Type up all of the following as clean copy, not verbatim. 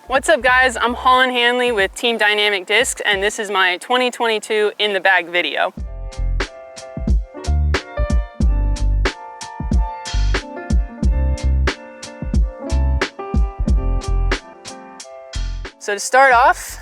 What's up guys, I'm Holyn Handley with Team Dynamic Discs and this is my 2022 in the bag video. So to start off,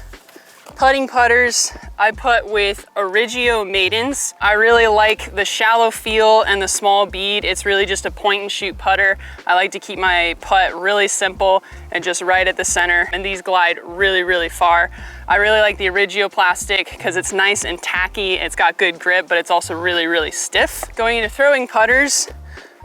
putting putters, I putt with Origio Maidens. I really like the shallow feel and the small bead. It's really just a point and shoot putter. I like to keep my putt really simple and just right at the center. And these glide really, really far. I really like the Origio plastic because it's nice and tacky. It's got good grip, but it's also really, really stiff. Going into throwing putters,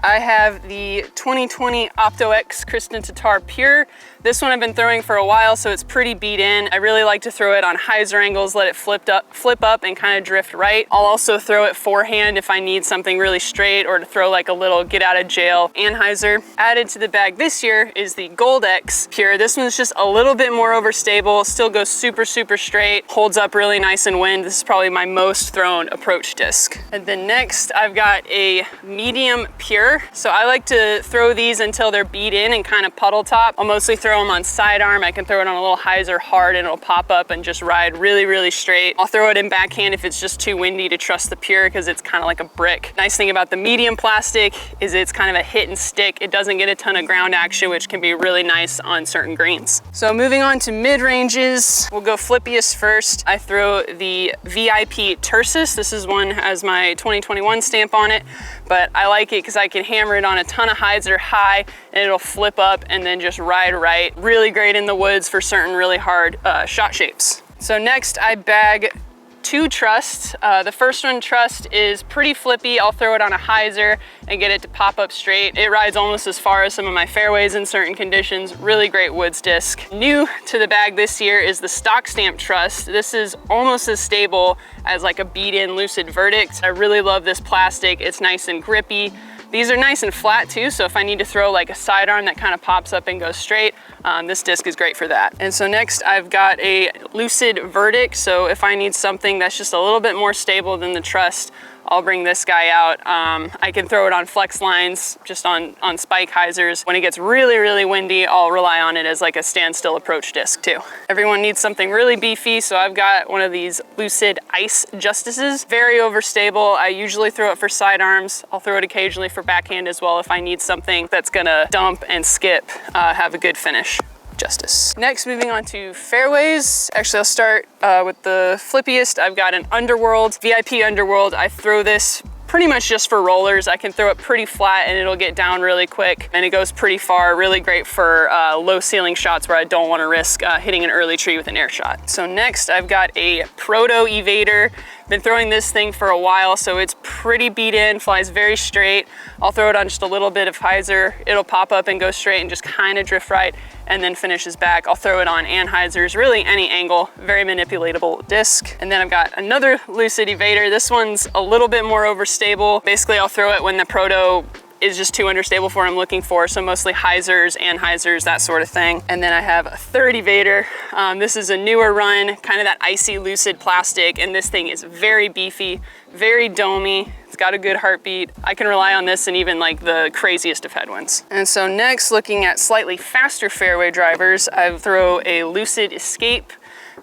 I have the 2020 Opto-X Crystal Tatar Pure. This one I've been throwing for a while, so it's pretty beat in. I really like to throw it on hyzer angles, let it flip up and kind of drift right. I'll also throw it forehand if I need something really straight or to throw like a little get out of jail anhyzer. Added to the bag this year is the Gold X Pure. This one's just a little bit more overstable, still goes super, super straight, holds up really nice in wind. This is probably my most thrown approach disc. And then next I've got a medium Pure. So I like to throw these until they're beat in and kind of puddle top. I'll mostly throw them on sidearm. I can throw it on a little hyzer hard and it'll pop up and just ride really, really straight. I'll throw it in backhand if it's just too windy to trust the Pure because it's kind of like a brick. Nice thing about the medium plastic is it's kind of a hit and stick. It doesn't get a ton of ground action, which can be really nice on certain greens. So moving on to mid-ranges, we'll go flippiest first. I throw the VIP Tersis. This is one has my 2021 stamp on it, but I like it because I can hammer it on a ton of hyzer high and it'll flip up and then just ride right. Really great in the woods for certain really hard shot shapes. So next I bag two trusts. The first one trust is pretty flippy. I'll throw it on a hyzer and get it to pop up straight. It rides almost as far as some of my fairways in certain conditions. Really great woods disc. New to the bag this year is the stock stamp trust. This is almost as stable as like a beat-in Lucid Verdict. I really love this plastic. It's nice and grippy. These are nice and flat too, so if I need to throw like a sidearm that kind of pops up and goes straight, this disc is great for that. And so next I've got a Lucid Verdict, so if I need something that's just a little bit more stable than the trust, I'll bring this guy out. I can throw it on flex lines, just on spike hyzers. When it gets really, really windy, I'll rely on it as like a standstill approach disc too. Everyone needs something really beefy, so I've got one of these Lucid Ice Justices. Very overstable. I usually throw it for sidearms. I'll throw it occasionally for backhand as well if I need something that's gonna dump and skip, have a good finish. Justice. Next, moving on to fairways. Actually, I'll start with the flippiest. I've got an Underworld, VIP Underworld. I throw this pretty much just for rollers. I can throw it pretty flat and it'll get down really quick and it goes pretty far. Really great for low ceiling shots where I don't want to risk hitting an early tree with an air shot. So next I've got a Proto Evader. Been throwing this thing for a while, so it's pretty beat in, flies very straight. I'll throw it on just a little bit of hyzer. It'll pop up and go straight and just kind of drift right and then finishes back. I'll throw it on anhyzers, really any angle, very manipulatable disc. And then I've got another Lucid Evader. This one's a little bit more overstable. Basically, I'll throw it when the Proto is just too understable for what I'm looking for. So mostly hyzers, anhyzers, that sort of thing. And then I have a third Evader. This is a newer run, kind of that icy Lucid plastic. And this thing is very beefy, very domey. It's got a good heartbeat. I can rely on this in even like the craziest of headwinds. And so next, looking at slightly faster fairway drivers, I throw a Lucid Escape.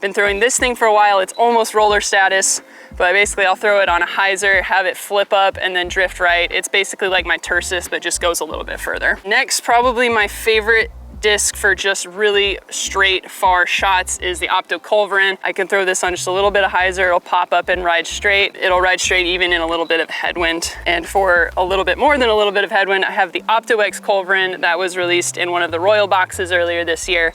Been throwing this thing for a while. It's almost roller status, but basically I'll throw it on a hyzer, have it flip up and then drift right. It's basically like my Tersis, but just goes a little bit further. Next, probably my favorite disc for just really straight far shots is the Opto Culverin. I can throw this on just a little bit of hyzer, it'll pop up and ride straight. It'll ride straight even in a little bit of headwind. And for a little bit more than a little bit of headwind, I have the Opto-X Culverin that was released in one of the Royal boxes earlier this year.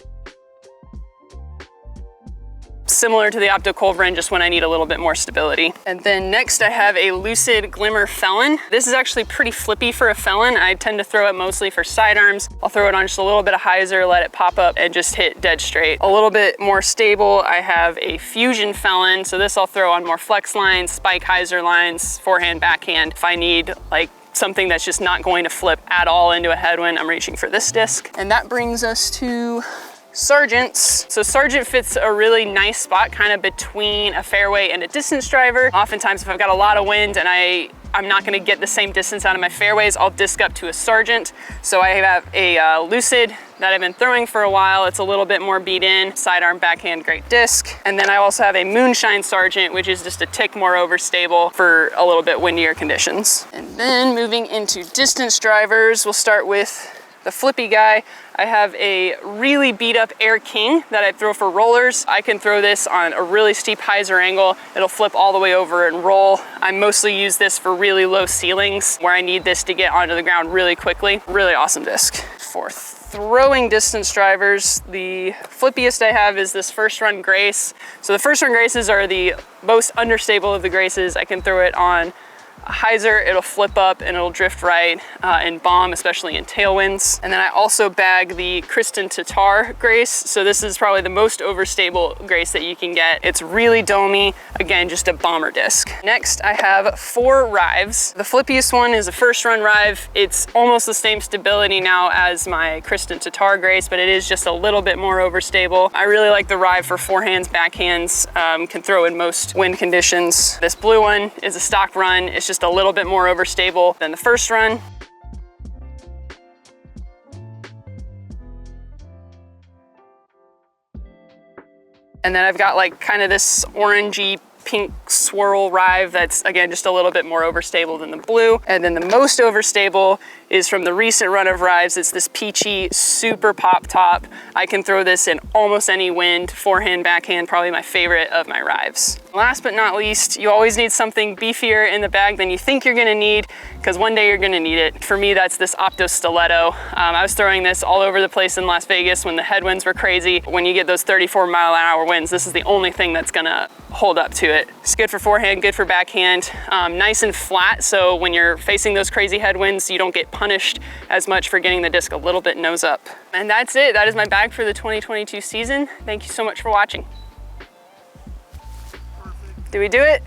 Similar to the Opto Culverin, just when I need a little bit more stability. And then next I have a Lucid Glimmer Felon. This is actually pretty flippy for a Felon. I tend to throw it mostly for sidearms. I'll throw it on just a little bit of hyzer, let it pop up and just hit dead straight. A little bit more stable, I have a Fusion Felon. So this I'll throw on more flex lines, spike hyzer lines, forehand, backhand. If I need like something that's just not going to flip at all into a headwind, I'm reaching for this disc. And that brings us to Sargents. So Sargent fits a really nice spot kind of between a fairway and a distance driver. Oftentimes if I've got a lot of wind and I I'm not gonna get the same distance out of my fairways, I'll disc up to a Sargent. So I have a Lucid that I've been throwing for a while. It's a little bit more beat in, sidearm backhand great disc. And then I also have a Moonshine Sargent, which is just a tick more overstable for a little bit windier conditions. And then moving into distance drivers, we'll start with the flippy guy. I have a really beat up Air King that I throw for rollers. I can throw this on a really steep hyzer angle. It'll flip all the way over and roll. I mostly use this for really low ceilings where I need this to get onto the ground really quickly. Really awesome disc. For throwing distance drivers, the flippiest I have is this First Run Grace. So the First Run Graces are the most understable of the Graces. I can throw it on a hyzer, it'll flip up and it'll drift right and bomb, especially in tailwinds. And then I also bag the Kristen Tatar Grace. So this is probably the most overstable Grace that you can get. It's really domey, again, just a bomber disc. Next, I have 4 Rives. The flippiest one is a First Run Rive. It's almost the same stability now as my Kristen Tatar Grace, but it is just a little bit more overstable. I really like the Rive for forehands, backhands, can throw in most wind conditions. This blue one is a stock run. It's just a little bit more overstable than the First Run. And then I've got like kind of this orangey pink swirl Rive that's again just a little bit more overstable than the blue. And then the most overstable is from the recent run of Rives. It's this peachy super pop top. I can throw this in almost any wind, forehand, backhand, probably my favorite of my Rives. Last but not least, you always need something beefier in the bag than you think you're gonna need, because one day you're gonna need it. For me, that's this Opto Stiletto. I was throwing this all over the place in Las Vegas when the headwinds were crazy. When you get those 34-mile-an-hour winds, this is the only thing that's gonna hold up to it. It's good for forehand, good for backhand, nice and flat, so when you're facing those crazy headwinds, you don't get punished as much for getting the disc a little bit nose up. And that's it. That is my bag for the 2022 season. Thank you so much for watching. Did we do it?